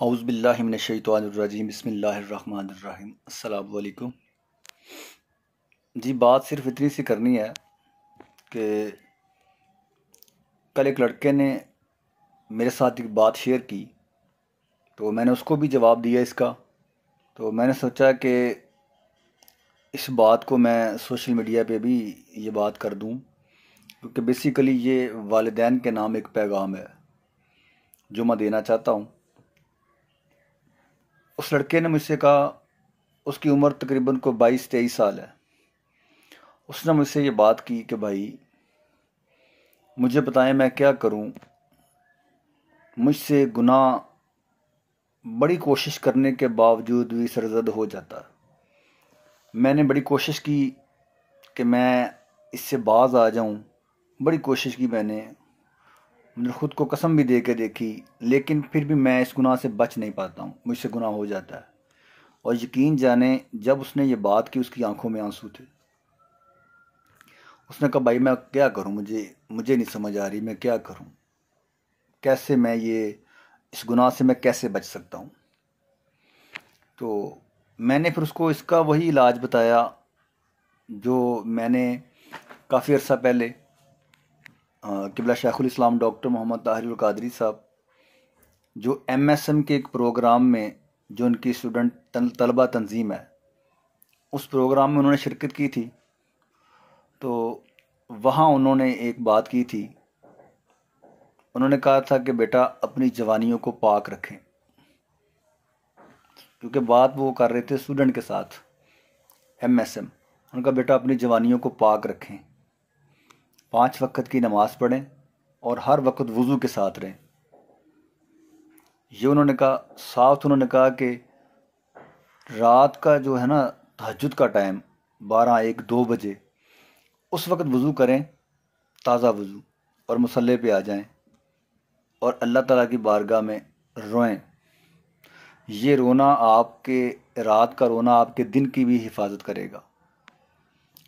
औज़ु बिल्लाहि मिनश शैतानिर रजीम बिस्मिल्लाहिर रहमानिर रहीम अस्सलामु अलैकुम। जी, बात सिर्फ़ इतनी सी करनी है कि कल एक लड़के ने मेरे साथ एक बात शेयर की, तो मैंने उसको भी जवाब दिया इसका। तो मैंने सोचा कि इस बात को मैं सोशल मीडिया पे भी ये बात कर दूं, क्योंकि बेसिकली ये वालिदैन के नाम एक पैगाम है जो मैं देना चाहता हूं। उस लड़के ने मुझसे कहा, उसकी उम्र तकरीबन को 22-23 साल है। उसने मुझसे ये बात की कि भाई मुझे बताएं मैं क्या करूं, मुझसे गुनाह बड़ी कोशिश करने के बावजूद भी सरज़द हो जाता है। मैंने बड़ी कोशिश की कि मैं इससे बाज आ जाऊं, बड़ी कोशिश की मैंने ख़ुद को कसम भी दे के देखी, लेकिन फिर भी मैं इस गुनाह से बच नहीं पाता हूं, मुझसे गुनाह हो जाता है। और यकीन जाने, जब उसने ये बात की उसकी आंखों में आंसू थे। उसने कहा भाई मैं क्या करूं, मुझे नहीं समझ आ रही मैं क्या करूं, कैसे मैं इस गुनाह से मैं कैसे बच सकता हूं। तो मैंने फिर उसको इसका वही इलाज बताया जो मैंने काफ़ी अर्सा पहले किबला शेखुल इस्लाम डॉक्टर मोहम्मद ताहिरुल कादरी साहब, जो MSM के एक प्रोग्राम में, जो उनकी स्टूडेंट तलबा तंजीम है, उस प्रोग्राम में उन्होंने शिरकत की थी। तो वहाँ उन्होंने एक बात की थी, उन्होंने कहा था कि बेटा अपनी जवानियों को पाक रखें, क्योंकि बात वो कर रहे थे स्टूडेंट के साथ MSM। उनका बेटा अपनी जवानियों को पाक रखें, 5 वक्त की नमाज़ पढ़ें और हर वक्त वज़ू के साथ रहें। ये उन्होंने कहा। साथ उन्होंने कहा कि रात का जो है ना तहज्जुद का टाइम 12-1-2 बजे, उस वक्त वज़ू करें, ताज़ा वज़ू, और मुसल्ले पे आ जाएं और अल्लाह ताला की बारगाह में रोएं। ये रोना आपके, रात का रोना आपके दिन की भी हिफाजत करेगा।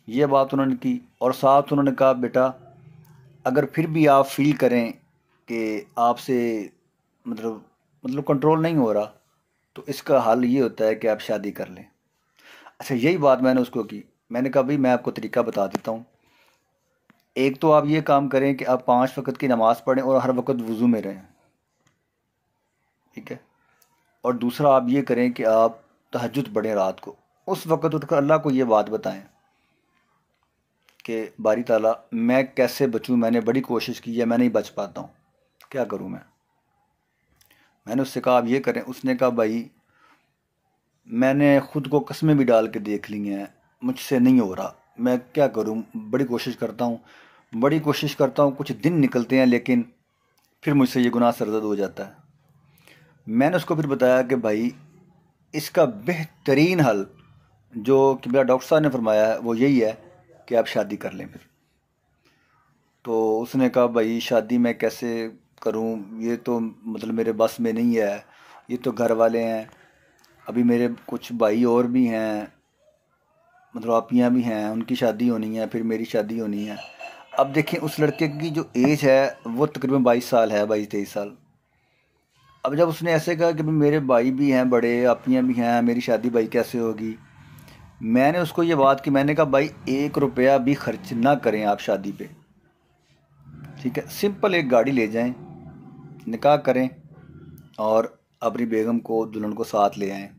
ये बात उन्होंने की। और साथ उन्होंने कहा बेटा अगर फिर भी आप फील करें कि आपसे मतलब कंट्रोल नहीं हो रहा, तो इसका हल ये होता है कि आप शादी कर लें। अच्छा, यही बात मैंने उसको की। मैंने कहा भाई मैं आपको तरीका बता देता हूँ। एक तो आप ये काम करें कि आप 5 वक्त की नमाज़ पढ़ें और हर वक्त वज़ू में रहें, ठीक है। और दूसरा आप ये करें कि आप तहज्जुद पढ़ें रात को, उस वक्त उठकर अल्लाह को ये बात बताएं कि बारी ताला मैं कैसे बचूं, मैंने बड़ी कोशिश की है, मैं नहीं बच पाता हूँ, क्या करूँ मैं। मैंने उससे कहा आप ये करें। उसने कहा भाई मैंने ख़ुद को कस्में भी डाल के देख ली हैं, मुझसे नहीं हो रहा, मैं क्या करूँ, बड़ी कोशिश करता हूँ, बड़ी कोशिश करता हूँ, कुछ दिन निकलते हैं लेकिन फिर मुझसे ये गुनाह सरज़द हो जाता है। मैंने उसको फिर बताया कि भाई इसका बेहतरीन हल जो कि मेरा डॉक्टर साहब ने फरमाया है वो यही है कि आप शादी कर लें फिर। तो उसने कहा भाई शादी मैं कैसे करूं, ये तो मतलब मेरे बस में नहीं है, ये तो घर वाले हैं, अभी मेरे कुछ भाई और भी हैं, मतलब आपियाँ भी हैं, उनकी शादी होनी है, फिर मेरी शादी होनी है। अब देखें उस लड़के की जो एज है वो तकरीबन 22 साल है, 22-23 साल। अब जब उसने ऐसे कहा कि भाई मेरे भाई भी हैं बड़े, आपियाँ भी हैं, मेरी शादी भाई कैसे होगी, मैंने उसको ये बात की। मैंने कहा भाई 1 रुपया भी खर्च ना करें आप शादी पे, ठीक है। सिंपल एक गाड़ी ले जाएं, निकाह करें और अपनी बेगम को, दुल्हन को साथ ले आएं।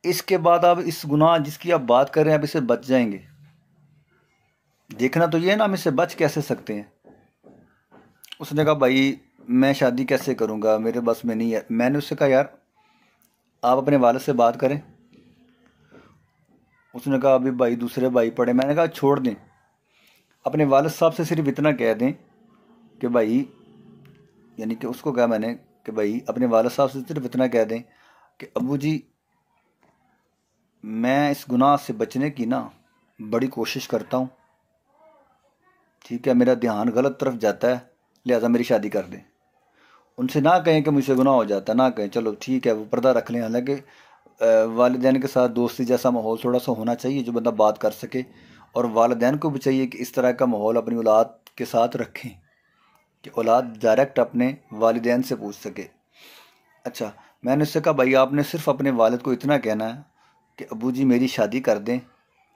इसके बाद आप इस गुनाह जिसकी आप बात कर रहे हैं आप इससे बच जाएंगे। देखना तो ये है ना हम इससे बच कैसे सकते हैं। उसने कहा भाई मैं शादी कैसे करूँगा, मेरे बस में नहीं है। मैंने उससे कहा यार आप अपने वालिद से बात करें। उसने कहा अभी भाई दूसरे भाई पढ़े। मैंने कहा छोड़ दें, अपने वालिद साहब से सिर्फ इतना कह दें कि भाई, यानी कि उसको कहा मैंने कि भाई अपने वालिद साहब से सिर्फ इतना कह दें कि अबू जी मैं इस गुनाह से बचने की ना बड़ी कोशिश करता हूँ, ठीक है, मेरा ध्यान गलत तरफ जाता है, लिहाजा मेरी शादी कर दें। उनसे ना कहें कि मुझसे गुनाह हो जाता, ना कहें, चलो ठीक है वो पर्दा रख लें। हालांकि वालिदैन के साथ दोस्ती जैसा माहौल थोड़ा सा होना चाहिए जो बंदा बात कर सके, और वालिदैन को भी चाहिए कि इस तरह का माहौल अपनी औलाद के साथ रखें कि औलाद डायरेक्ट अपने वालिदैन से पूछ सके। अच्छा, मैंने उससे कहा भाई आपने सिर्फ अपने वालिद को इतना कहना है कि अबू जी मेरी शादी कर दें,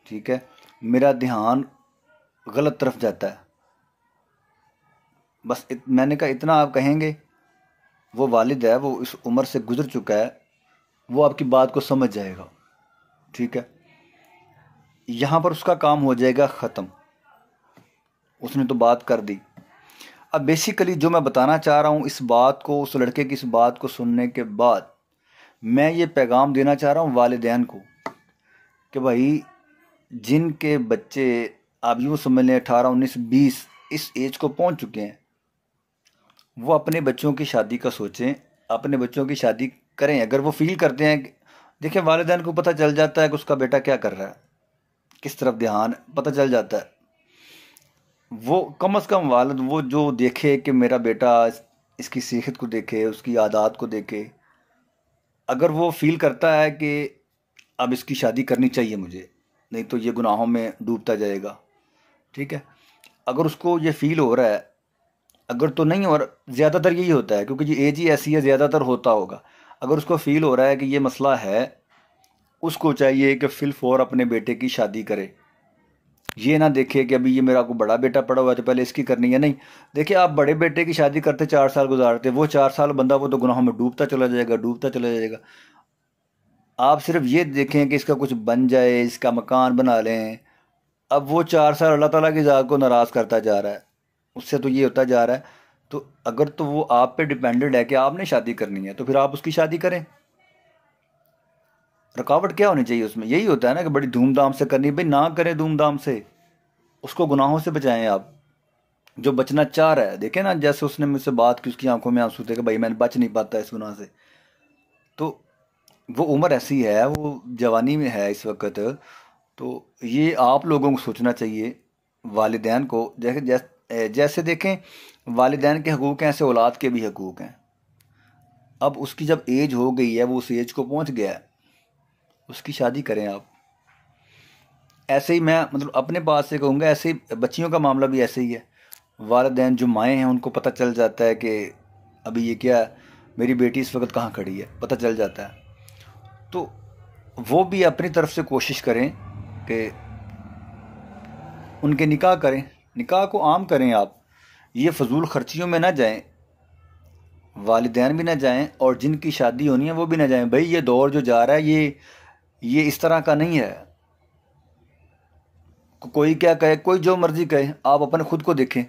ठीक है, मेरा ध्यान गलत तरफ जाता है, बस मैंने कहा इतना आप कहेंगे, वो वालिद है, वो इस उम्र से गुजर चुका है, वो आपकी बात को समझ जाएगा, ठीक है। यहाँ पर उसका काम हो जाएगा ख़त्म, उसने तो बात कर दी। अब बेसिकली जो मैं बताना चाह रहा हूँ, इस बात को, उस लड़के की इस बात को सुनने के बाद मैं ये पैगाम देना चाह रहा हूँ वालिदैन को कि भाई जिनके बच्चे आप यूँ समझ लें 18, 19, 20 इस एज को पहुँच चुके हैं, वो अपने बच्चों की शादी का सोचें, अपने बच्चों की शादी करें। अगर वो फील करते हैं देखिए वालिदैन को पता चल जाता है कि उसका बेटा क्या कर रहा है, किस तरफ ध्यान, पता चल जाता है। वो कम से कम वालिद वो जो देखे कि मेरा बेटा इसकी सीखत को देखे, उसकी आदत को देखे, अगर वो फील करता है कि अब इसकी शादी करनी चाहिए मुझे, नहीं तो ये गुनाहों में डूबता जाएगा, ठीक है, अगर उसको ये फील हो रहा है, अगर तो नहीं, और ज़्यादातर यही होता है क्योंकि ये एज ही ऐसी है, ज़्यादातर होता होगा, अगर उसको फील हो रहा है कि ये मसला है, उसको चाहिए कि फिल फॉर अपने बेटे की शादी करे। ये ना देखे कि अभी ये मेरा को बड़ा बेटा पड़ा हुआ है तो पहले इसकी करनी है, नहीं। देखिए आप बड़े बेटे की शादी करते 4 साल गुजारते, वो 4 साल बंदा वो तो गुनाहों में डूबता चला जाएगा, डूबता चला जाएगा। आप सिर्फ ये देखें कि इसका कुछ बन जाए, इसका मकान बना लें। अब वो 4 साल अल्लाह ताला की ज़ात को नाराज़ करता जा रहा है, उससे तो ये होता जा रहा है। तो अगर तो वो आप पे डिपेंडेड है कि आपने शादी करनी है, तो फिर आप उसकी शादी करें। रुकावट क्या होनी चाहिए उसमें? यही होता है ना कि बड़ी धूमधाम से करनी, भाई ना करें धूमधाम से, उसको गुनाहों से बचाएं आप। जो बचना चाह रहा है, देखें ना, जैसे उसने मुझसे बात की, उसकी आंखों में आंसू थे कि भाई मैं बच नहीं पाता इस गुनाह से। तो वो उम्र ऐसी है, वो जवानी में है इस वक्त, तो ये आप लोगों को सोचना चाहिए वालिदैन को। जैसे देखें वालिदैन के हकूक़ हैं, ऐसे औलाद के भी हकूक़ हैं। अब उसकी जब एज हो गई है, वो उस एज को पहुंच गया है, उसकी शादी करें आप। ऐसे ही मैं मतलब अपने पास से कहूँगा, ऐसे ही बच्चियों का मामला भी ऐसे ही है। वालिदैन जो माएँ हैं उनको पता चल जाता है कि अभी ये क्या, मेरी बेटी इस वक्त कहाँ खड़ी है, पता चल जाता है। तो वो भी अपनी तरफ से कोशिश करें कि उनके निकाह करें, निकाह को आम करें आप। ये फजूल खर्चियों में ना जाएं, वालिदैन भी ना जाएं और जिनकी शादी होनी है वो भी ना जाएं। भाई ये दौर जो जा रहा है ये इस तरह का नहीं है। कोई क्या कहे, कोई जो मर्ज़ी कहे, आप अपने ख़ुद को देखें,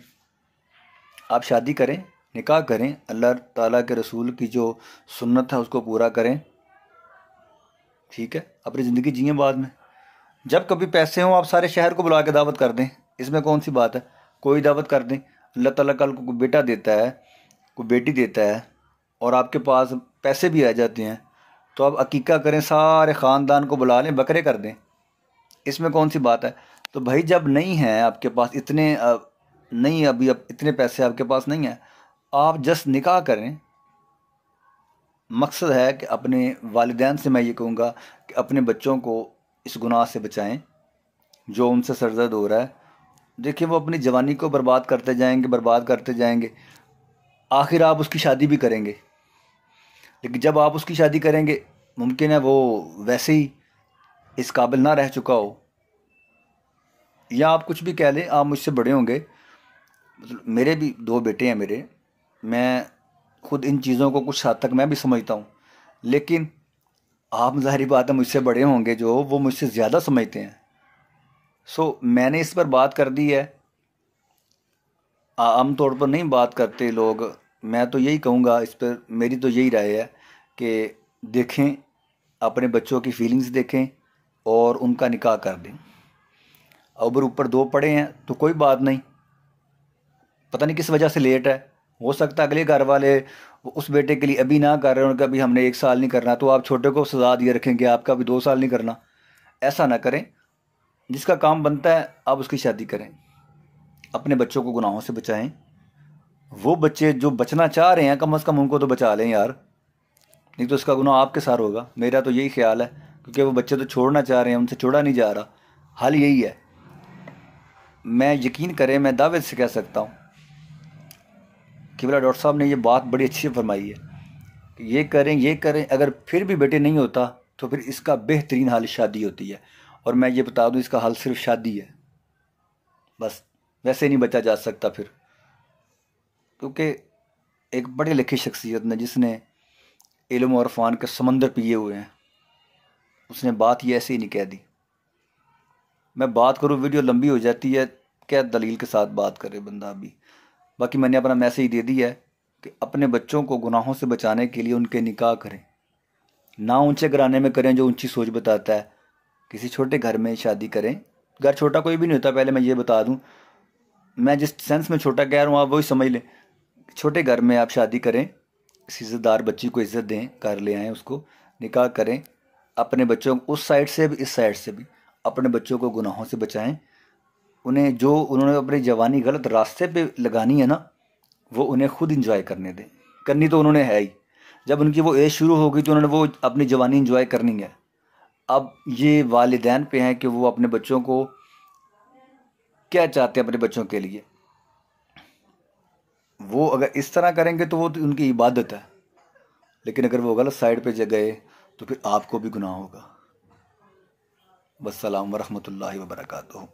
आप शादी करें, निकाह करें, अल्लाह ताला के रसूल की जो सुन्नत है उसको पूरा करें, ठीक है, अपनी ज़िंदगी जिएं। बाद में जब कभी पैसे हों, आप सारे शहर को बुला के दावत कर दें, इसमें कौन सी बात है, कोई दावत कर दें। अल्लाह ताला कल को बेटा देता है, कोई बेटी देता है, और आपके पास पैसे भी आ जाते हैं, तो आप अकीका करें, सारे ख़ानदान को बुला लें, बकरे कर दें, इसमें कौन सी बात है। तो भाई जब नहीं है आपके पास इतने नहीं, अभी अब इतने पैसे आपके पास नहीं है, आप जस्ट निकाह करें। मकसद है कि अपने वालिदैन से मैं ये कहूँगा कि अपने बच्चों को इस गुनाह से बचाएं जो उनसे सरजद हो रहा है। देखिए वो अपनी जवानी को बर्बाद करते जाएंगे, बर्बाद करते जाएंगे, आखिर आप उसकी शादी भी करेंगे। लेकिन जब आप उसकी शादी करेंगे, मुमकिन है वो वैसे ही इस काबिल ना रह चुका हो, या आप कुछ भी कह लें, आप मुझसे बड़े होंगे। मतलब मेरे भी 2 बेटे हैं मेरे, मैं खुद इन चीज़ों को कुछ हद तक मैं भी समझता हूँ, लेकिन आप ज़ाहिर बात है मुझसे बड़े होंगे जो, वो मुझसे ज़्यादा समझते हैं। सो मैंने इस पर बात कर दी है, आम तौर पर नहीं बात करते लोग। मैं तो यही कहूँगा इस पर, मेरी तो यही राय है कि देखें, अपने बच्चों की फीलिंग्स देखें और उनका निकाह कर दें। अगर ऊपर 2 पड़े हैं तो कोई बात नहीं, पता नहीं किस वजह से लेट है, हो सकता है अगले घर वाले उस बेटे के लिए अभी ना कर रहे हैं, उनका भी हमने 1 साल नहीं करना, तो आप छोटे को सजा दिए रखेंगे आपका भी 2 साल नहीं करना। ऐसा ना करें, जिसका काम बनता है आप उसकी शादी करें, अपने बच्चों को गुनाहों से बचाएं। वो बच्चे जो बचना चाह रहे हैं, कम से कम उनको तो बचा लें यार, नहीं तो इसका गुनाह आपके साथ होगा। मेरा तो यही ख्याल है, क्योंकि वो बच्चे तो छोड़ना चाह रहे हैं, उनसे छोड़ा नहीं जा रहा। हल यही है, मैं यकीन करें, मैं दावे से कह सकता हूँ कि बोला डॉक्टर साहब ने ये बात बड़ी अच्छी फरमाई है कि ये करें ये करें, अगर फिर भी बेटे नहीं होता तो फिर इसका बेहतरीन हाल शादी होती है। और मैं ये बता दूं, इसका हाल सिर्फ शादी है बस, वैसे नहीं बचा जा सकता फिर। क्योंकि एक बड़े लिखी शख्सियत ने, जिसने इल्म और फ़ान के समंदर पिए हुए हैं, उसने बात ये ऐसे ही नहीं कह दी। मैं बात करूँ वीडियो लंबी हो जाती है, क्या दलील के साथ बात करे बंदा अभी। बाकी मैंने अपना मैसेज दे दिया है कि अपने बच्चों को गुनाहों से बचाने के लिए उनके निकाह करें, ना ऊंचे घराने में करें जो ऊंची सोच बताता है, किसी छोटे घर में शादी करें। घर छोटा कोई भी नहीं होता, पहले मैं ये बता दूं। मैं जिस सेंस में छोटा कह रहा हूँ आप वही समझ लें। छोटे घर में आप शादी करें, किसी इज़्ज़तदार बच्ची को इज़्ज़त दें, घर ले आएँ उसको, निकाह करें। अपने बच्चों को उस साइड से भी इस साइड से भी अपने बच्चों को गुनाहों से बचाएं। उन्हें जो उन्होंने अपनी जवानी गलत रास्ते पे लगानी है ना, वो उन्हें खुद इंजॉय करने दें। करनी तो उन्होंने है ही, जब उनकी वो एज शुरू हो गई तो उन्होंने वो अपनी जवानी इंजॉय करनी है। अब ये वालिदैन पे हैं कि वो अपने बच्चों को क्या चाहते हैं अपने बच्चों के लिए। वो अगर इस तरह करेंगे तो वो तो उनकी इबादत है, लेकिन अगर वो गलत साइड पे गए तो फिर आपको भी गुनाह होगा। वस्सलाम वरहमतुल्लाहि वबरकातुहू।